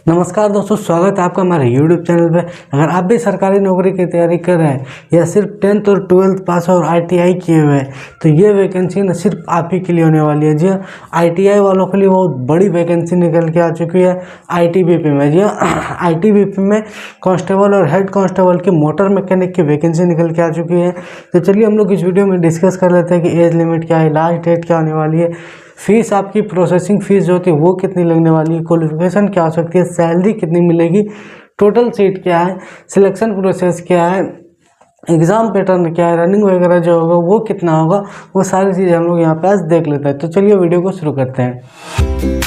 नमस्कार दोस्तों, स्वागत है आपका हमारे YouTube चैनल पे। अगर आप भी सरकारी नौकरी की तैयारी कर रहे हैं या सिर्फ 10th और 12th पास और ITI किए हुए हैं तो ये वैकेंसी न सिर्फ आप ही के लिए होने वाली है। जी हाँ, ITI वालों के लिए बहुत बड़ी वैकेंसी निकल के आ चुकी है ITBP में। जी हाँ, ITBP में कांस्टेबल और हेड कांस्टेबल की मोटर मैकेनिक की वैकेंसी निकल के आ चुकी है। तो चलिए हम लोग इस वीडियो में डिस्कस कर लेते हैं कि एज लिमिट क्या है, लास्ट डेट क्या होने वाली है, फीस आपकी प्रोसेसिंग फीस जो होती है वो कितनी लगने वाली है, क्वालिफिकेशन क्या हो सकती है, सैलरी कितनी मिलेगी, टोटल सीट क्या है, सिलेक्शन प्रोसेस क्या है, एग्ज़ाम पैटर्न क्या है, रनिंग वगैरह जो होगा वो कितना होगा, वो सारी चीज़ें हम लोग यहाँ पे आज देख लेते हैं। तो चलिए वीडियो को शुरू करते हैं।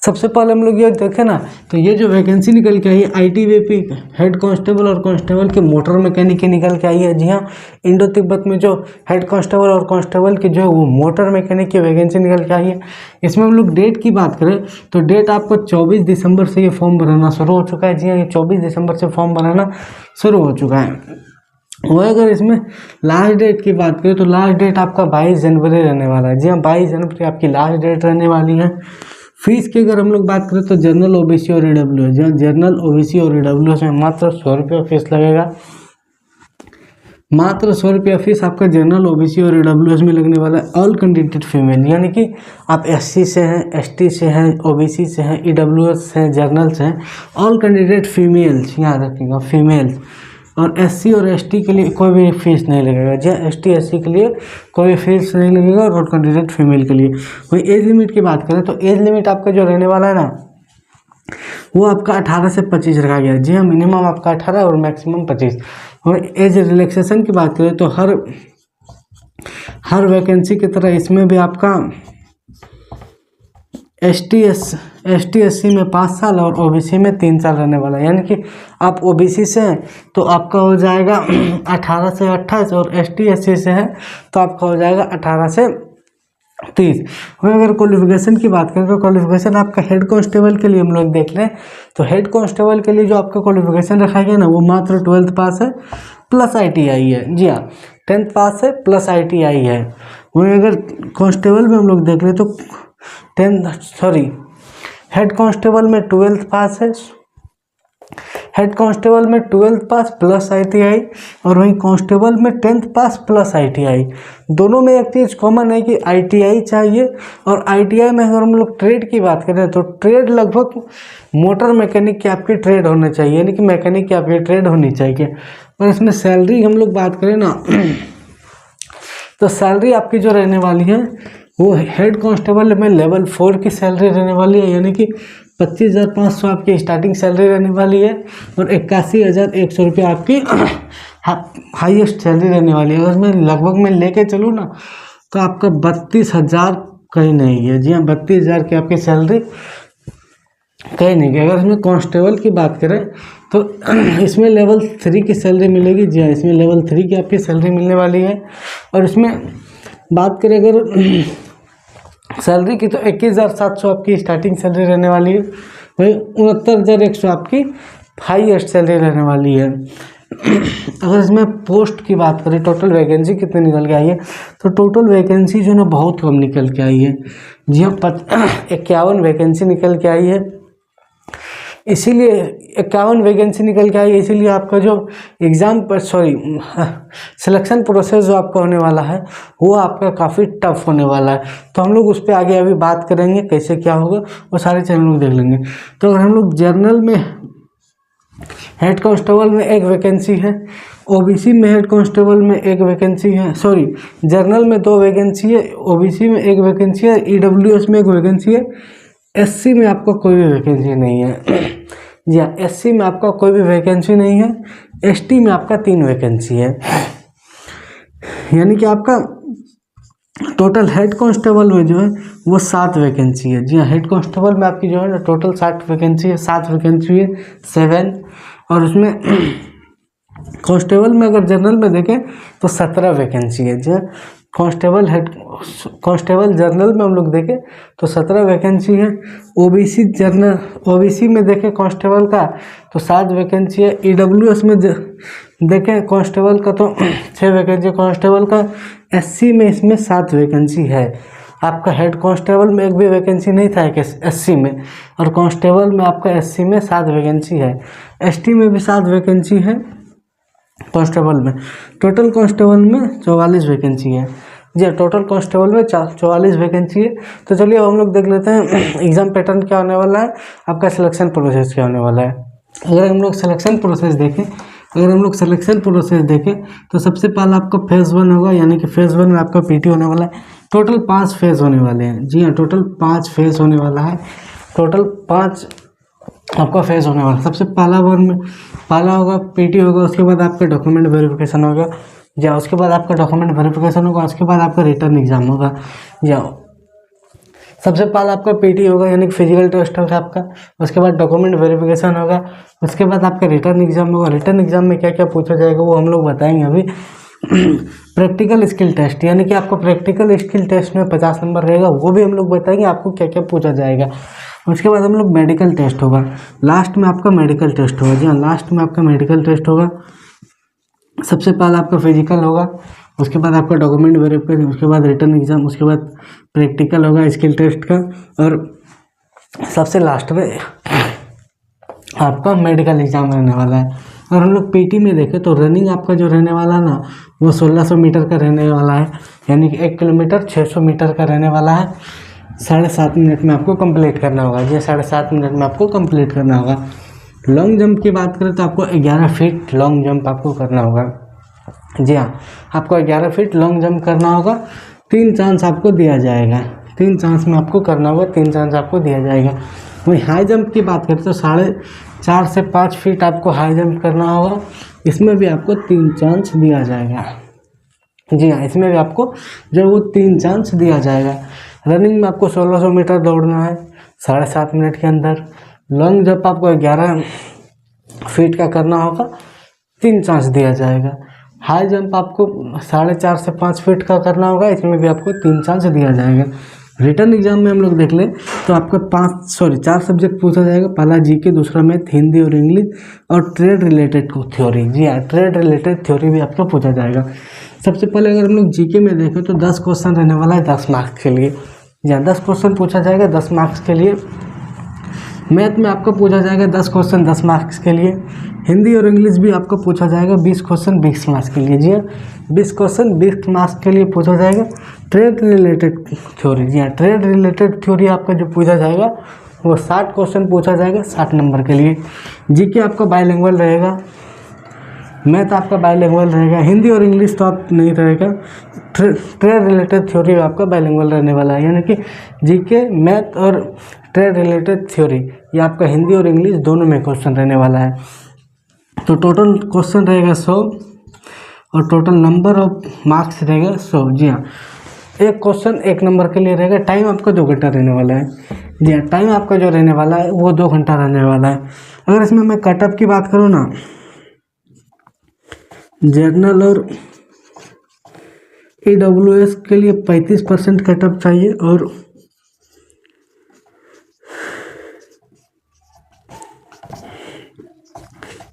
सबसे पहले हम लोग ये देखें ना, तो ये जो वैकेंसी निकल के आई है ITBP हेड कांस्टेबल और कांस्टेबल के मोटर मैकेनिक की निकल के आई है। जी हाँ, इंडो तिब्बत में जो हेड कांस्टेबल और कांस्टेबल की जो है वो मोटर मैकेनिक की वैकेंसी निकल के आई है। इसमें हम लोग डेट की बात करें तो डेट आपको 24 दिसंबर से ये फॉर्म भराना शुरू हो चुका है। जी हाँ, ये 24 दिसंबर से फॉर्म भराना शुरू हो चुका है। और अगर इसमें लास्ट डेट की बात करें तो लास्ट डेट आपका 22 जनवरी रहने वाला है। जी हाँ, 22 जनवरी आपकी लास्ट डेट रहने वाली है। फीस की अगर हम लोग बात करें तो जनरल OBC और EWS, जहाँ जनरल OBC और EWS में मात्र 100 रुपया फीस लगेगा। मात्र 100 रुपया फीस आपका जनरल OBC और EWS में लगने वाला है। ऑल कैंडिडेट फीमेल, यानी कि आप SC से हैं, ST से हैं, OBC से हैं, EWS से हैं, जर्नल से हैं, ऑल कैंडिडेट फीमेल्स, याद रखिएगा फीमेल्स। और SC और ST के लिए कोई भी फीस नहीं लगेगा। जहाँ ST SC के लिए कोई फीस नहीं लगेगा और कैंडिडेट फीमेल के लिए। वही एज लिमिट की बात करें तो एज लिमिट आपका जो रहने वाला है ना, वो आपका 18 से 25 रखा गया है। जी हाँ, मिनिमम आपका 18 और मैक्सिमम 25। और एज रिलैक्सेशन की बात करें तो हर वैकेंसी की तरह इसमें भी आपका ST SC में 5 साल और OBC में 3 साल रहने वाला है। यानी कि आप OBC से हैं तो आपका हो जाएगा 18 से 28 और ST SC से हैं तो आपका हो जाएगा 18 से 30। और अगर क्वालिफिकेशन की बात करें तो क्वालिफिकेशन आपका हेड कांस्टेबल के लिए हम लोग देख लें तो हेड कांस्टेबल के लिए जो आपका क्वालिफिकेशन रखा गया ना, वो मात्र 12th पास है प्लस ITI है। जी हाँ, 10th पास है प्लस ITI है। वहीं अगर कांस्टेबल में हम लोग देख लें तो हेड कांस्टेबल में 12th पास है, हेड कांस्टेबल में 12th पास प्लस ITI, और वहीं कांस्टेबल में 10th पास प्लस ITI। दोनों में एक चीज़ कॉमन है कि ITI चाहिए। और ITI में अगर हम लोग ट्रेड की बात करें तो ट्रेड लगभग मोटर मैकेनिक की आपकी ट्रेड होना चाहिए, यानी कि मैकेनिक की आपकी ट्रेड होनी चाहिए। और इसमें सैलरी हम लोग बात करें ना तो सैलरी आपकी जो रहने वाली है वो हेड कांस्टेबल में लेवल 4 की सैलरी रहने वाली है, यानी कि 25,500 आपकी स्टार्टिंग सैलरी रहने वाली है और 81,100 रुपये आपकी हाईएस्ट सैलरी रहने वाली है। अगर मैं लगभग में लेके चलूँ ना तो आपका 32,000 कहीं नहीं है। जी हाँ, 32,000 की आपकी सैलरी कहीं नहीं है। अगर इसमें कांस्टेबल की बात करें तो इसमें लेवल 3 की सैलरी मिलेगी। जी हाँ, इसमें लेवल 3 की आपकी सैलरी मिलने वाली है। और इसमें बात करें अगर सैलरी की तो 21,700 आपकी स्टार्टिंग सैलरी रहने वाली है। वही 69,100 आपकी हाईएस्ट सैलरी रहने वाली है। अगर इसमें पोस्ट की बात करें, टोटल वैकेंसी कितनी निकल के आई है तो टोटल वैकेंसी जो है ना बहुत कम निकल के आई है। जी हाँ, 51 वैकेंसी निकल के आई है। इसीलिए 51 वैकेंसी निकल के आई है, इसीलिए आपका जो सिलेक्शन प्रोसेस जो आपका होने वाला है वो आपका काफ़ी टफ होने वाला है। तो हम लोग उस पर आगे अभी बात करेंगे कैसे क्या होगा, वो सारे चैनल लोग देख लेंगे। तो अगर हम लोग जर्नल में हेड कांस्टेबल में एक वैकेंसी है, OBC में हेड कांस्टेबल में एक वैकेंसी है, जर्नल में 2 वैकेंसी है, OBC में एक वैकेंसी है, EWS में एक वैकेंसी है, SC में आपका कोई भी वैकेंसी नहीं है। जी हाँ, SC में आपका कोई भी वैकेंसी नहीं है। ST में आपका 3 वैकेंसी है, यानी कि आपका टोटल हेड कांस्टेबल में जो है वो 7 वैकेंसी है। जी हाँ, हेड कांस्टेबल में आपकी जो है ना टोटल 7 वैकेंसी है, 7 वैकेंसी है 7। और उसमें कांस्टेबल में अगर जनरल में देखें तो 17 वैकेंसी है। जी हाँ, कांस्टेबल जनरल में हम लोग देखें तो 17 वैकेंसी है। OBC में देखें कांस्टेबल का तो 7 वैकेंसी है। EWS में देखें कांस्टेबल का तो 6 वैकेंसी, कांस्टेबल का SC में इसमें 7 वैकेंसी है। आपका हेड कांस्टेबल में एक भी वैकेंसी नहीं था कि SC में, और कांस्टेबल में आपका SC में 7 वैकेंसी है, ST में भी 7 वैकेंसी है कांस्टेबल में। टोटल कांस्टेबल में 44 वैकेंसी है जी, टोटल कांस्टेबल में 44 वैकेंसी है। तो चलिए अब हम लोग देख लेते हैं एग्ज़ाम पैटर्न क्या होने वाला है, आपका सिलेक्शन प्रोसेस क्या होने वाला है। अगर हम लोग सिलेक्शन प्रोसेस देखें तो सबसे पहले आपका फेज़ 1 होगा, यानी कि फेज़ 1 में आपका PT होने वाला है। टोटल 5 फेज़ होने वाले हैं जी हाँ, टोटल 5 फेज़ होने वाला है, टोटल 5 आपका फेज़ होने वाला है। सबसे पहला होगा PT होगा, उसके बाद आपका डॉक्यूमेंट वेरिफिकेशन होगा जी हाँ, उसके बाद आपका डॉक्यूमेंट वेरिफिकेशन होगा, उसके बाद आपका रिटर्न एग्जाम होगा जी हाँ। सबसे पहले आपका PT होगा, यानी कि फिजिकल टेस्ट होगा आपका, उसके बाद डॉक्यूमेंट वेरिफिकेशन होगा, उसके बाद आपका रिटर्न एग्जाम होगा। रिटर्न एग्जाम में क्या क्या पूछा जाएगा वो हम लोग बताएंगे अभी। प्रैक्टिकल स्किल टेस्ट, यानी कि आपको प्रैक्टिकल स्किल टेस्ट में 50 नंबर रहेगा, वो भी हम लोग बताएंगे आपको क्या क्या पूछा जाएगा। उसके बाद हम लोग मेडिकल टेस्ट होगा, लास्ट में आपका मेडिकल टेस्ट होगा जी हाँ, लास्ट में आपका मेडिकल टेस्ट होगा। सबसे पहले आपका फिजिकल होगा, उसके बाद आपका डॉक्यूमेंट वेरिफिकेशन, उसके बाद रिटर्न एग्जाम, उसके बाद प्रैक्टिकल होगा स्किल टेस्ट का, और सबसे लास्ट में आपका मेडिकल एग्जाम रहने वाला है। और हम लोग PT में देखें तो रनिंग आपका जो रहने वाला है ना, वो 1600 मीटर का रहने वाला है, यानी कि 1 किलोमीटर 600 मीटर का रहने वाला है। 7.5 मिनट में आपको कंप्लीट करना होगा जी, 7.5 मिनट में आपको कंप्लीट करना होगा। लॉन्ग जंप की बात करें तो आपको 11 फीट लॉन्ग जंप आपको करना होगा जी हाँ, आपको 11 फीट लॉन्ग जंप करना होगा। 3 चांस आपको दिया जाएगा, 3 चांस में आपको करना होगा, 3 चांस आपको दिया जाएगा। वहीं हाई जंप की बात करें तो 4.5 से 5 फीट आपको हाई जंप करना होगा, इसमें भी आपको 3 चांस दिया जाएगा जी हाँ, इसमें भी आपको जो वो 3 चांस दिया जाएगा। रनिंग में आपको 1600 मीटर दौड़ना है 7.5 मिनट के अंदर। लॉन्ग जंप आपको 11 फीट का करना होगा, 3 चांस दिया जाएगा। हाई जंप आपको 4.5 से 5 फीट का करना होगा, इसमें भी आपको 3 चांस दिया जाएगा। रिटर्न एग्जाम में हम लोग देख लें तो आपका 4 सब्जेक्ट पूछा जाएगा, पहला GK, दूसरा मैथ, हिंदी और इंग्लिश, और ट्रेड रिलेटेड थ्योरी जी हाँ, ट्रेड रिलेटेड थ्योरी भी आपको पूछा जाएगा। सबसे पहले अगर हम लोग GK में देखें तो 10 क्वेश्चन रहने वाला है 10 मार्क्स के लिए जी हाँ, 10 क्वेश्चन पूछा जाएगा 10 मार्क्स के लिए। मैथ में आपको पूछा जाएगा 10 क्वेश्चन 10 मार्क्स के लिए। हिंदी और इंग्लिश भी आपको पूछा जाएगा 20 क्वेश्चन 20 मार्क्स के लिए जी हाँ, 20 क्वेश्चन 20 मार्क्स के लिए पूछा जाएगा। ट्रेड रिलेटेड थ्योरी जी हाँ, ट्रेड रिलेटेड थ्योरी आपका जो पूछा जाएगा वो 60 क्वेश्चन पूछा जाएगा 60 नंबर के लिए। GK आपका बाइलिंगुअल रहेगा, मैथ आपका बाइलिंगुअल रहेगा, हिंदी और इंग्लिश तो आप नहीं रहेगा। ट्रेड रिलेटेड थ्योरी आपका बाइलिंगुअल रहने वाला है, यानी कि GK, मैथ और ट्रेड रिलेटेड थ्योरी ये आपका हिंदी और इंग्लिश दोनों में क्वेश्चन रहने वाला है। तो टोटल क्वेश्चन रहेगा 100 और टोटल नंबर ऑफ मार्क्स रहेगा 100 जी हाँ। एक क्वेश्चन 1 नंबर के लिए रहेगा। टाइम आपका 2 घंटा रहने वाला है जी हाँ, टाइम आपका जो रहने वाला है वो 2 घंटा रहने वाला है। अगर इसमें मैं कटअप की बात करूँ ना, जर्नल और EWS के लिए 35% कटअप चाहिए, और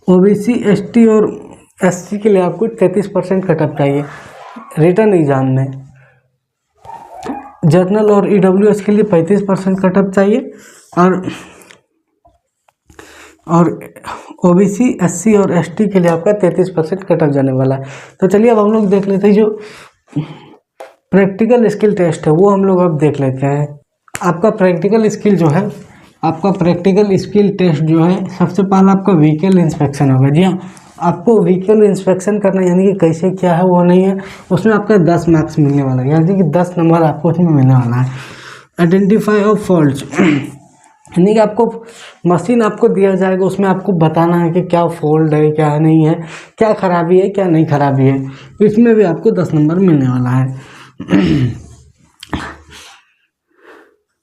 OBC, ST और SC के लिए आपको 33% कटअप चाहिए रिटर्न एग्जाम में। जर्नल और EWS के लिए 35% कटअप चाहिए, और OBC, SC और ST के लिए आपका 33% कटअप जाने वाला है। तो चलिए अब हम लोग देख लेते हैं जो प्रैक्टिकल स्किल टेस्ट है वो हम लोग अब देख लेते हैं। आपका प्रैक्टिकल स्किल जो है, आपका प्रैक्टिकल स्किल टेस्ट जो है, सबसे पहला आपका व्हीकल इंस्पेक्शन होगा जी हाँ। आपको व्हीकल इंस्पेक्शन करना, यानी कि कैसे क्या है वो नहीं है, उसमें आपका 10 मार्क्स मिलने वाला है, यानी कि 10 नंबर आपको उसमें मिलने वाला है। आइडेंटिफाई ऑफ फॉल्ट्स, यानी कि आपको मशीन आपको दिया जाएगा, उसमें आपको बताना है कि क्या फॉल्ट है क्या नहीं है, क्या खराबी है क्या नहीं खराबी है, इसमें भी आपको 10 नंबर मिलने वाला है।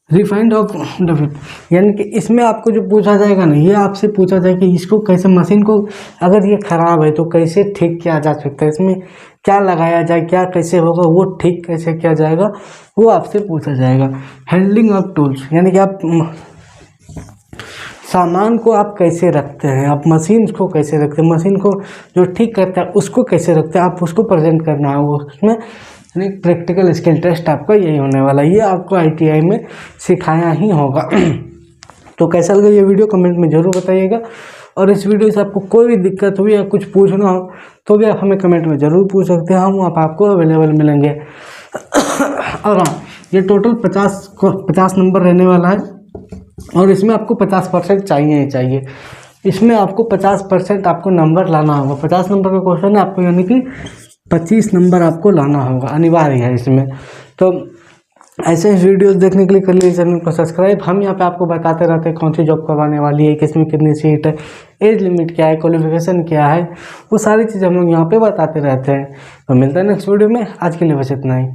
रिफाइंड ऑफ डिफेक्ट, यानी कि इसमें आपको जो पूछा जाएगा ना, ये आपसे पूछा जाएगा कि इसको कैसे, मशीन को अगर ये ख़राब है तो कैसे ठीक किया जा सकता है, इसमें क्या लगाया जाए, क्या कैसे होगा, वो ठीक कैसे किया जाएगा, वो आपसे पूछा जाएगा। हैंडलिंग ऑफ टूल्स, यानी कि आप सामान को आप कैसे रखते हैं, आप मशीन को कैसे रखते हैं, मशीन को जो ठीक करता है उसको कैसे रखते हैं, आप उसको प्रेजेंट करना है। वो उसमें प्रैक्टिकल स्किल टेस्ट आपका यही होने वाला है, ये आपको ITI में सिखाया ही होगा। तो कैसा लगा ये वीडियो कमेंट में ज़रूर बताइएगा, और इस वीडियो से आपको कोई भी दिक्कत हुई या कुछ पूछना हो तो भी आप हमें कमेंट में ज़रूर पूछ सकते हैं, हम आपको अवेलेबल मिलेंगे। और हाँ, ये टोटल 50 नंबर रहने वाला है, और इसमें आपको 50% चाहिए ही चाहिए। इसमें आपको 50% आपको नंबर लाना होगा। 50 नंबर का क्वेश्चन है आपको, यानी कि 25 नंबर आपको लाना होगा, अनिवार्य है इसमें। तो ऐसे ही वीडियोस देखने के लिए कर लीजिए चैनल को सब्सक्राइब। हम यहाँ पे आपको बताते रहते हैं कौन सी जॉब कब आने वाली है, किसमें कितनी सीट है, एज लिमिट क्या है, क्वालिफिकेशन क्या है, वो सारी चीज़ हम लोग यहाँ पे बताते रहते हैं। तो मिलते हैं नेक्स्ट वीडियो में, आज के लिए बस इतना ही।